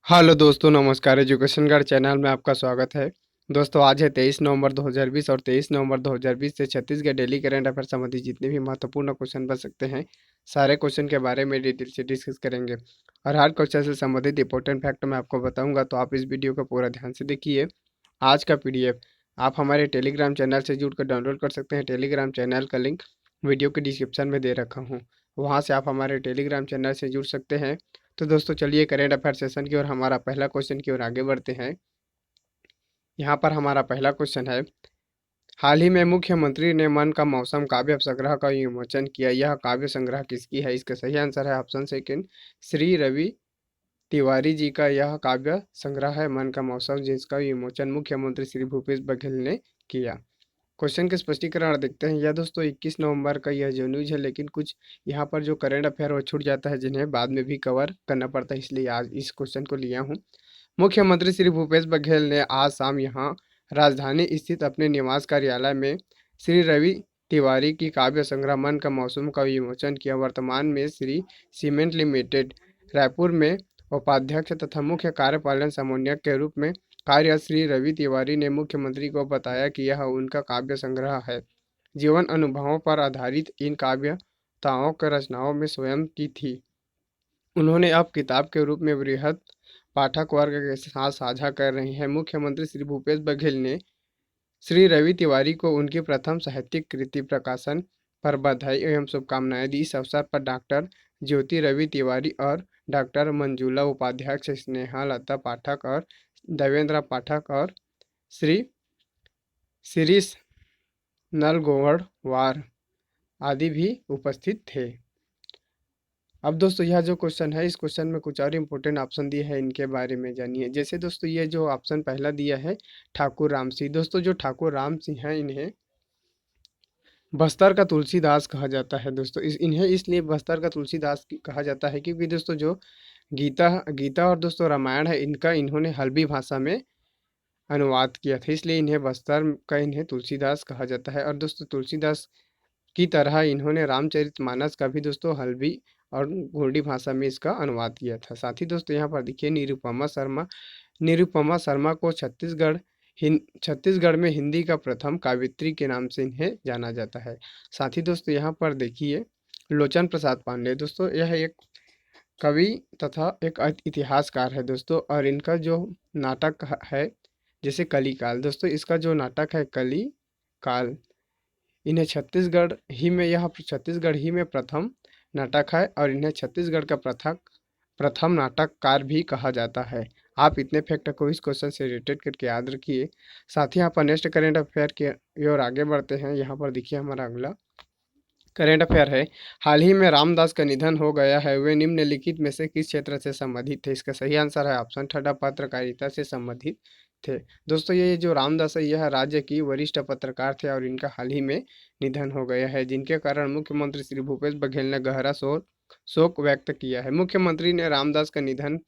Hello दोस्तों, नमस्कार। Education guide channel में आपका स्वागत है। दोस्तों, आज है 23 नवंबर 2020 और 23 नवंबर 2020 से छत्तीसगढ़ डेली करंट अफेयर संबंधी जितने भी महत्वपूर्ण क्वेश्चन बन सकते हैं, सारे क्वेश्चन के बारे में डिटेल से डिस्कस करेंगे। और हर क्वेश्चन से संबंधित इंपॉर्टेंट फैक्ट मैं आपको बताऊंगा, तो आप इस वीडियो को पूरा ध्यान से देखिए। आज का पीडीएफ आप हमारे टेलीग्राम चैनल से जुड़कर डाउनलोड कर सकते हैं। टेलीग्राम चैनल का लिंक वीडियो के डिस्क्रिप्शन में दे रखा हूँ, वहाँ से आप हमारे टेलीग्राम चैनल से जुड़ सकते हैं। तो दोस्तों, चलिए करेंट अफेयर सेशन की ओर हमारा पहला क्वेश्चन की ओर आगे बढ़ते हैं। यहाँ पर हमारा पहला क्वेश्चन है, हाल ही में मुख्यमंत्री ने मन का मौसम काव्य संग्रह का विमोचन किया। यह काव्य संग्रह किसकी है? इसका सही आंसर है ऑप्शन सेकंड, श्री रवि तिवारी जी का यह काव्य संग्रह है मन का मौसम, जिसका विमोचन मुख्यमंत्री श्री भूपेश बघेल ने किया। क्वेश्चन के स्पष्टीकरण देखते हैं। यह दोस्तों 21 नवंबर का यह जो न्यूज है, लेकिन कुछ यहाँ पर जो करंट अफेयर वो छूट जाता है, जिन्हें बाद में भी कवर करना पड़ता है, इसलिए आज इस क्वेश्चन को लिया हूँ। मुख्यमंत्री श्री भूपेश बघेल ने आज शाम यहाँ राजधानी स्थित अपने निवास कार्यालय में श्री रवि तिवारी की काव्य संग्रह मन का मौसम का विमोचन किया। वर्तमान में श्री सीमेंट लिमिटेड रायपुर में उपाध्यक्ष तथा मुख्य कार्यपालन समन्वयक के रूप में कार्य श्री रवि तिवारी ने मुख्यमंत्री को बताया कि यह उनका काव्य संग्रह है। जीवन अनुभवों पर आधारित इन काव्यताओं की रचनाओं में स्वयं की थी। उन्होंने अब किताब के रूप में बृहद पाठक वर्ग के साथ साझा कर रहे हैं। मुख्यमंत्री श्री भूपेश बघेल ने श्री रवि तिवारी को उनकी प्रथम साहित्यिक कृति प्रकाशन पर बधाई एवं शुभकामनाएं दी। इस अवसर पर डॉक्टर ज्योति रवि तिवारी और डॉक्टर मंजुला उपाध्याय, स्नेहा लता पाठक और देवेंद्र पाठक और श्री शिरीष नलगोवड़वार आदि भी उपस्थित थे। अब दोस्तों, यह जो क्वेश्चन है, इस क्वेश्चन में कुछ और इम्पोर्टेंट ऑप्शन दिए हैं, इनके बारे में जानिए। जैसे दोस्तों, ये जो ऑप्शन पहला दिया है ठाकुर राम सिंह, दोस्तों जो ठाकुर राम सिंह हैं, इन्हें बस्तर का तुलसीदास कहा जाता है। दोस्तों इन्हें इसलिए बस्तर का तुलसीदास कहा जाता है क्योंकि दोस्तों जो गीता गीता और दोस्तों रामायण है, इनका इन्होंने हल्बी भाषा में अनुवाद किया था, इसलिए इन्हें बस्तर का इन्हें तुलसीदास कहा जाता है। और दोस्तों तुलसीदास की तरह इन्होंने रामचरितमानस का भी दोस्तों हल्बी और गोंडी भाषा में इसका अनुवाद किया था। साथ ही दोस्तों यहाँ पर देखिए निरुपमा शर्मा को छत्तीसगढ़ में हिंदी का प्रथम काव्यत्री के नाम से इन्हें जाना जाता है। साथ ही दोस्तों यहाँ पर देखिए लोचन प्रसाद पांडे, दोस्तों यह एक कवि तथा एक इतिहासकार है दोस्तों, और इनका जो नाटक है जैसे कलिकाल, दोस्तों इसका जो नाटक है कलिकाल, इन्हें छत्तीसगढ़ ही में प्रथम नाटक है और इन्हें छत्तीसगढ़ का प्रथम नाटककार भी कहा जाता है। आप इतने फैक्ट को इस क्वेश्चन से रिलेटेड करके याद रखिए। साथ ही यहाँ पर नेक्स्ट करेंट अफेयर की ओर आगे बढ़ते हैं। यहाँ पर देखिए हमारा अगला करेंट अफेयर है, हाल ही में रामदास का निधन हो गया है, वे निम्नलिखित में से किस क्षेत्र से संबंधित थे? इसका सही आंसर है ऑप्शन थर्ड, पत्रकारिता से संबंधित थे। दोस्तों ये जो रामदास है, यह राज्य की वरिष्ठ पत्रकार थे और इनका हाल ही में निधन हो गया है, जिनके कारण मुख्यमंत्री श्री भूपेश बघेल ने गहरा शोक व्यक्त किया है। मुख्यमंत्री ने रामदास का निधन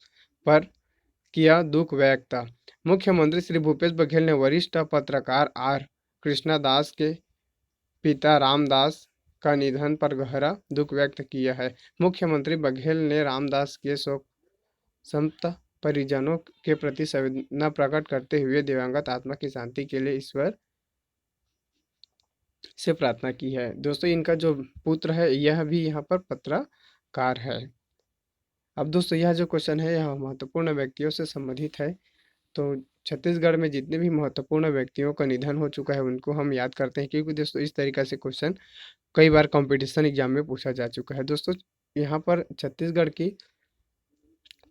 पर किया दुख व्यक्त। मुख्यमंत्री श्री भूपेश बघेल ने वरिष्ठ पत्रकार आर कृष्णदास के पिता रामदास का निधन पर गहरा दुख व्यक्त किया है। मुख्यमंत्री बघेल ने रामदास के शोक संतप्त परिजनों के प्रति संवेदना प्रकट करते हुए दिवंगत आत्मा की शांति के लिए ईश्वर से प्रार्थना की है। दोस्तों इनका जो पुत्र है, यह भी यहाँ पर पत्रकार है। अब दोस्तों यह जो क्वेश्चन है, यह महत्वपूर्ण व्यक्तियों से संबंधित है। तो छत्तीसगढ़ में जितने भी महत्वपूर्ण व्यक्तियों का निधन हो चुका है, उनको हम याद करते हैं, क्योंकि दोस्तों इस तरीके से क्वेश्चन कई बार कंपटीशन एग्जाम में पूछा जा चुका है। दोस्तों यहाँ पर छत्तीसगढ़ की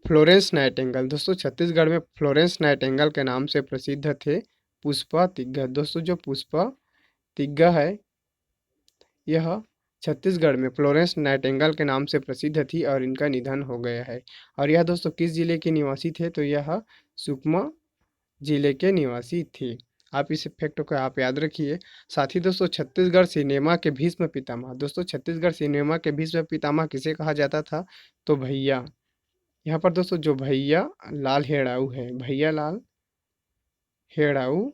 फ्लोरेंस नाइटिंगेल, दोस्तों छत्तीसगढ़ में फ्लोरेंस नाइटिंगेल के नाम से प्रसिद्ध थे पुष्पा तिग्गा। दोस्तों जो पुष्पा तिग्गा है, यह छत्तीसगढ़ में फ्लोरेंस नाइटिंगेल के नाम से प्रसिद्ध थी और इनका निधन हो गया है। और यह दोस्तों किस जिले के निवासी थे? तो यह सुकमा जिले के निवासी थे। आप इस फैक्ट को आप याद रखिए। साथ ही दोस्तों छत्तीसगढ़ सिनेमा के भीष्म पितामह, दोस्तों छत्तीसगढ़ सिनेमा के भीष्म पितामह किसे कहा जाता था? तो भैया, यहाँ पर दोस्तों जो भैया लाल हेड़ाऊ है, भैया लाल हेड़ाऊ,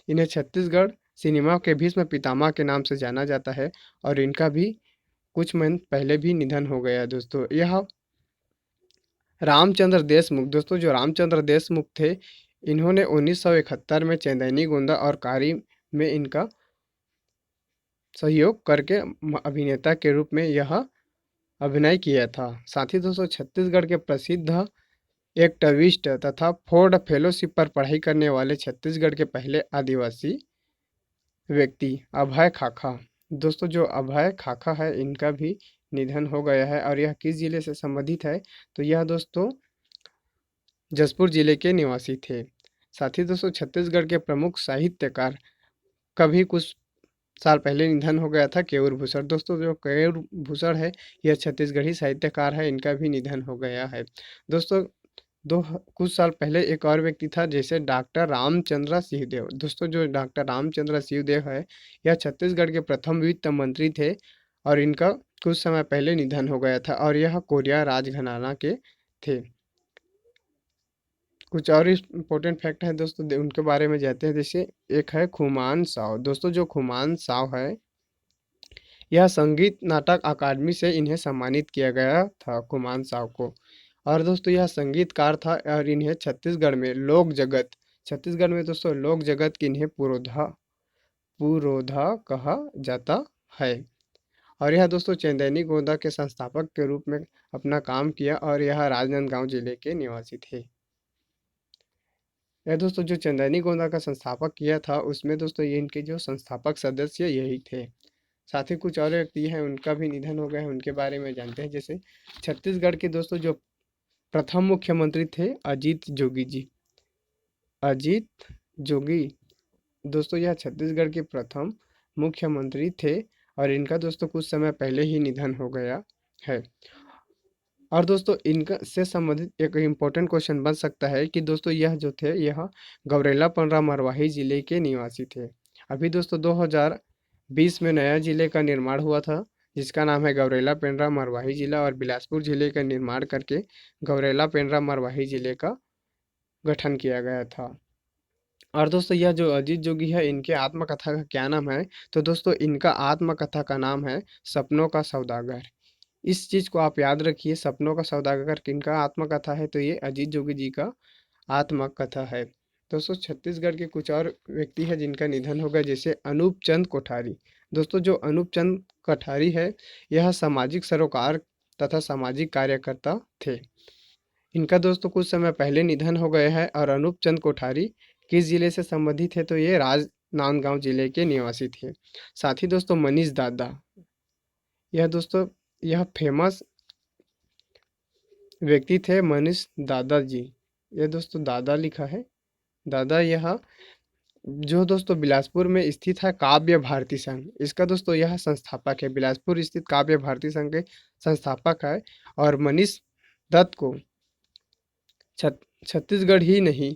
इन्हें छत्तीसगढ़ सिनेमा के भीष्म पितामह के नाम से जाना जाता है और इनका भी कुछ मंथ पहले भी निधन हो गया दोस्तों। यह रामचंद्र देशमुख। दोस्तों जो रामचंद्र देशमुख थे, इन्होंने 1971 में चंदैनी गोंदा और कारी में इनका सहयोग करके अभिनेता के रूप में यह अभिनय किया था। साथ ही दोस्तों छत्तीसगढ़ के प्रसिद्ध एक्टिविस्ट तथा फोर्ड फेलोशिप पर पढ़ाई करने वाले छत्तीसगढ़ के पहले आदिवासी व्यक्ति अभय खाखा। दोस्तों जो अभय खाखा है, इनका भी निधन हो गया है। और यह किस जिले से संबंधित है, तो यह दोस्तों जसपुर जिले के निवासी थे। साथ ही दोस्तों छत्तीसगढ़ के प्रमुख साहित्यकार का भी कुछ साल पहले निधन हो गया था, केयूर भूषण। दोस्तों जो केयूर भूषण है, यह छत्तीसगढ़ी साहित्यकार है, इनका भी निधन हो गया है। दोस्तों कुछ साल पहले एक और व्यक्ति था, जैसे डॉक्टर रामचंद्र सिंहदेव। दोस्तों जो डॉक्टर रामचंद्र सिंहदेव है, यह छत्तीसगढ़ के प्रथम वित्त मंत्री थे और इनका कुछ समय पहले निधन हो गया था और यह कोरिया राजघराना के थे। कुछ और इम्पोर्टेंट फैक्ट है दोस्तों, उनके बारे में जानते हैं। जैसे एक है खुमान साव। दोस्तों जो खुमान साव है, यह संगीत नाटक अकादमी से इन्हें सम्मानित किया गया था, कुमान साव को। और दोस्तों यह संगीतकार था और इन्हें छत्तीसगढ़ में दोस्तों लोक जगत की इन्हें पुरोधा पुरोधा कहा जाता है। और यह दोस्तों चंदैनी गोंदा के संस्थापक के रूप में अपना काम किया और यह राजनांदगांव जिले के निवासी थे। यह दोस्तों जो चंदैनी गोंदा का संस्थापक किया था, उसमें दोस्तों ये इनके जो संस्थापक सदस्य यही थे। साथ ही कुछ और व्यक्ति हैं, उनका भी निधन हो गया है, उनके बारे में जानते हैं। जैसे छत्तीसगढ़ के दोस्तों जो प्रथम मुख्यमंत्री थे, अजीत जोगी जी। अजीत जोगी। दोस्तों यह छत्तीसगढ़ के प्रथम मुख्यमंत्री थे और इनका दोस्तों कुछ समय पहले ही निधन हो गया है। और दोस्तों इनका से संबंधित एक इम्पोर्टेंट क्वेश्चन बन सकता है कि दोस्तों यह जो थे, यह गौरेला पंडरा मरवाही जिले के निवासी थे। अभी दोस्तों 2020 में नया जिले का निर्माण हुआ था, जिसका नाम है गौरेला पेंड्रा मरवाही जिला, और बिलासपुर जिले का निर्माण करके गौरेला पेंड्रा मरवाही जिले का गठन किया गया था। और दोस्तों यह जो अजीत जोगी है, इनके आत्मकथा का क्या नाम है, तो दोस्तों इनका आत्मकथा का नाम है सपनों का सौदागर। इस चीज़ को आप याद रखिए, सपनों का सौदागर किनका आत्मकथा है, तो ये अजीत जोगी जी का आत्मकथा है। दोस्तों छत्तीसगढ़ के कुछ और व्यक्ति है जिनका निधन हो गया, जैसे अनूप चंद कोठारी। दोस्तों जो अनूप चंद कोठारी है, यह सामाजिक सरोकार तथा सामाजिक कार्यकर्ता थे। इनका दोस्तों कुछ समय पहले निधन हो गया है। और अनूप चंद कोठारी किस जिले से संबंधित है, तो ये राजनांदगांव जिले के निवासी थे। साथ ही दोस्तों मनीष दादा, यह दोस्तों यह फेमस व्यक्ति थे, मनीष दादा जी। ये दोस्तों दादा लिखा है, दादा। यह जो दोस्तों बिलासपुर में स्थित है काव्य भारती संघ, इसका दोस्तों यह संस्थापक है। बिलासपुर स्थित काव्य भारती संघ के संस्थापक है। और मनीष दत्त को छत्तीसगढ़ ही नहीं,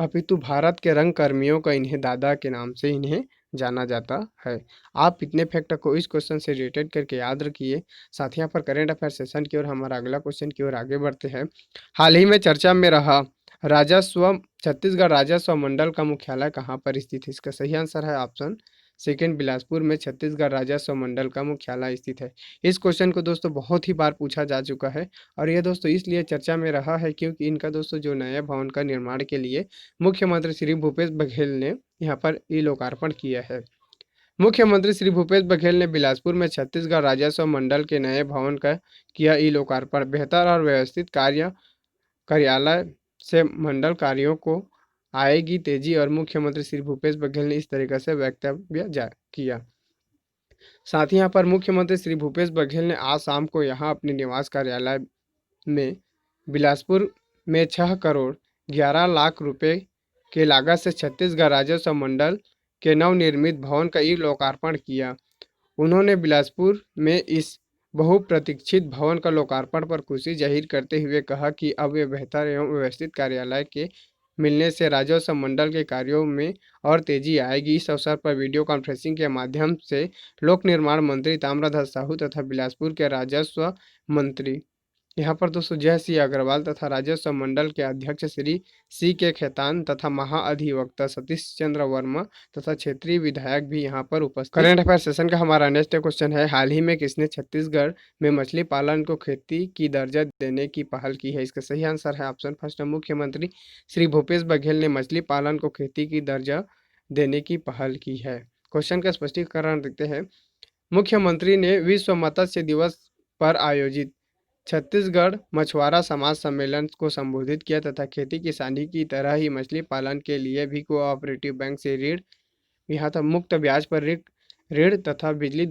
अपितु भारत के रंग कर्मियों का इन्हें दादा के नाम से इन्हें जाना जाता है। आप इतने फैक्ट को इस क्वेश्चन से रिलेटेड करके याद रखिए। साथ ही यहाँ पर करेंट अफेयर सेशन की ओर हमारा अगला क्वेश्चन की ओर आगे बढ़ते हैं। हाल ही में चर्चा में रहा राजस्व छत्तीसगढ़ राजस्व मंडल का मुख्यालय कहाँ पर स्थित है? इसका सही आंसर है ऑप्शन सेकेंड, बिलासपुर में छत्तीसगढ़ राजस्व मंडल का मुख्यालय स्थित है। इस क्वेश्चन को दोस्तों बहुत ही बार पूछा जा चुका है और यह दोस्तों इसलिए चर्चा में रहा है क्योंकि इनका दोस्तों जो नया भवन का निर्माण के लिए मुख्यमंत्री श्री भूपेश बघेल ने यहाँ पर ई लोकार्पण किया है। मुख्यमंत्री श्री भूपेश बघेल ने बिलासपुर में छत्तीसगढ़ राजस्व मंडल के नए भवन का किया ई लोकार्पण। बेहतर और व्यवस्थित कार्यालय से मंडल कार्यों को आएगी तेजी, और मुख्यमंत्री श्री भूपेश बघेल ने इस तरीके से वक्तव्य किया। साथ ही यहाँ पर मुख्यमंत्री श्री भूपेश बघेल ने आज शाम को यहाँ अपने निवास कार्यालय में बिलासपुर में 6 करोड़ 11 लाख रुपए के लागत से छत्तीसगढ़ राजस्व मंडल के नवनिर्मित भवन का ई लोकार्पण किया। उन्होंने बिलासपुर में इस बहुप्रतीक्षित भवन का लोकार्पण पर खुशी जाहिर करते हुए कहा कि अब ये बेहतर एवं व्यवस्थित कार्यालय के मिलने से राजस्व मंडल के कार्यों में और तेजी आएगी। इस अवसर पर वीडियो कॉन्फ्रेंसिंग के माध्यम से लोक निर्माण मंत्री ताम्रध्वज साहू तथा बिलासपुर के राजस्व मंत्री यहाँ पर दोस्तों जय सिंह अग्रवाल तथा राजस्व मंडल के अध्यक्ष श्री सी के खेतान तथा महाअधिवक्ता सतीश चंद्र वर्मा तथा क्षेत्रीय विधायक भी यहाँ पर उपस्थित। करंट अफेयर सेशन का हमारा नेक्स्ट क्वेश्चन है, हाल ही में किसने छत्तीसगढ़ में मछली पालन को खेती की दर्जा देने की पहल की है? इसका सही आंसर है ऑप्शन फर्स्ट, मुख्यमंत्री श्री भूपेश बघेल ने मछली पालन को खेती की दर्जा देने की पहल की है। क्वेश्चन का स्पष्टीकरण देखते हैं। मुख्यमंत्री ने विश्व मत्स्य दिवस पर आयोजित छत्तीसगढ़ मछुआरा समाज सम्मेलन को संबोधित किया तथा खेती किसानी की तरह ही मछली पालन के लिए भी कोऑपरेटिव बैंक से ऋण, यहाँ तक मुक्त ब्याज पर ऋण तथा बिजली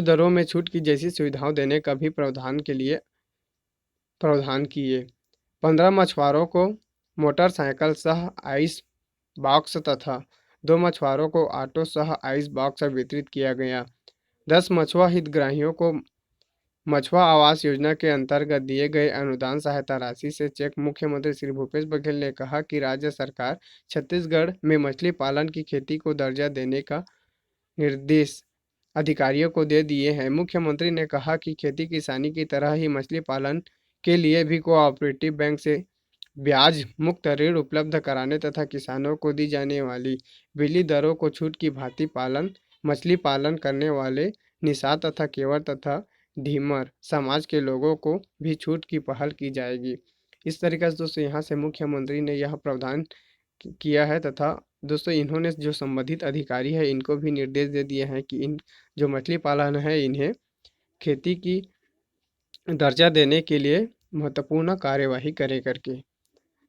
दरों में छूट की जैसी सुविधाओं देने का भी प्रावधान किए। 15 मछुआरों को मोटरसाइकिल सह आइस बॉक्स तथा 2 मछुआरों को ऑटो सह आइस बॉक्स वितरित किया गया। 10 मछुआ हितग्राहियों को मछुआ आवास योजना के अंतर्गत दिए गए अनुदान सहायता राशि से चेक। मुख्यमंत्री श्री भूपेश बघेल ने कहा कि राज्य सरकार छत्तीसगढ़ में मछली पालन की खेती को दर्जा देने का निर्देश अधिकारियों को दे दिए हैं। मुख्यमंत्री ने कहा कि खेती किसानी की तरह ही मछली पालन के लिए भी कोऑपरेटिव बैंक से ब्याज मुक्त ऋण उपलब्ध कराने तथा किसानों को दी जाने वाली बिजली दरों को छूट की भांति मछली पालन करने वाले निषाद तथा केवट तथा ढीमर समाज के लोगों को भी छूट की पहल की जाएगी। इस तरीके से दोस्तों यहाँ से मुख्यमंत्री ने यह प्रावधान किया है तथा दोस्तों इन्होंने जो संबंधित अधिकारी है इनको भी निर्देश दे दिए हैं कि इन जो मछली पालन है इन्हें खेती की दर्जा देने के लिए महत्वपूर्ण कार्यवाही करे करके।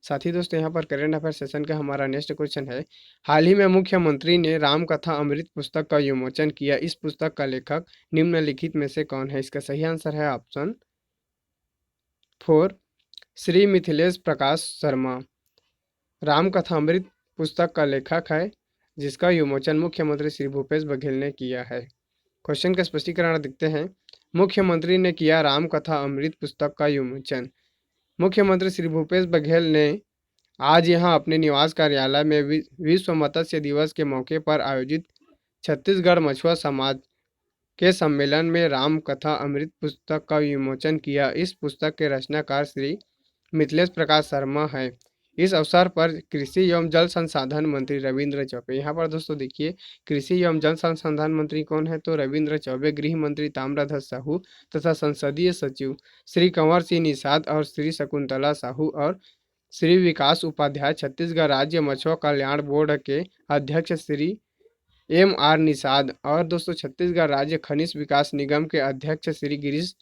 साथ ही दोस्तों यहाँ पर करंट अफेयर सेशन का हमारा नेक्स्ट क्वेश्चन है, हाल ही में मुख्यमंत्री ने रामकथा अमृत पुस्तक का विमोचन किया। इस पुस्तक का लेखक निम्नलिखित में से कौन है? इसका सही आंसर है ऑप्शन 4, श्री मिथिलेश प्रकाश शर्मा रामकथा अमृत पुस्तक का लेखक है, जिसका विमोचन मुख्यमंत्री श्री भूपेश बघेल ने किया है। क्वेश्चन का स्पष्टीकरण देखते हैं। मुख्यमंत्री ने किया रामकथा अमृत पुस्तक का विमोचन। मुख्यमंत्री श्री भूपेश बघेल ने आज यहां अपने निवास कार्यालय में विश्व मत्स्य दिवस के मौके पर आयोजित छत्तीसगढ़ मछुआ समाज के सम्मेलन में राम कथा अमृत पुस्तक का विमोचन किया। इस पुस्तक के रचनाकार श्री मिथिलेश प्रकाश शर्मा है। इस अवसर पर कृषि एवं जल संसाधन मंत्री रविंद्र चौबे, यहाँ पर दोस्तों देखिए कृषि एवं जल संसाधन मंत्री कौन है? तो रविंद्र चौबे, गृह मंत्री ताम्रध्वज साहू तथा संसदीय सचिव श्री कंवर सिंह निषाद और श्री शकुंतला साहू और श्री विकास उपाध्याय, छत्तीसगढ़ राज्य मछुआ कल्याण बोर्ड के अध्यक्ष श्री MR निषाद और दोस्तों छत्तीसगढ़ राज्य खनिज विकास निगम के अध्यक्ष श्री गिरीश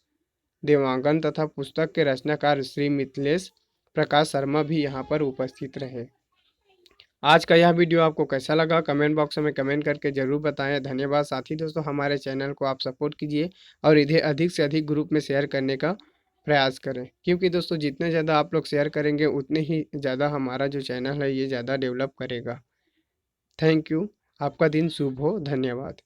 देवांगन तथा पुस्तक के रचनाकार श्री मिथिलेश प्रकाश शर्मा भी यहाँ पर उपस्थित रहे। आज का यह वीडियो आपको कैसा लगा कमेंट बॉक्स में कमेंट करके जरूर बताएं। धन्यवाद। साथ ही दोस्तों हमारे चैनल को आप सपोर्ट कीजिए और इन्हें अधिक से अधिक ग्रुप में शेयर करने का प्रयास करें, क्योंकि दोस्तों जितने ज़्यादा आप लोग शेयर करेंगे उतने ही ज़्यादा हमारा जो चैनल है ये ज़्यादा डेवलप करेगा। Thank you. आपका दिन शुभ हो। धन्यवाद।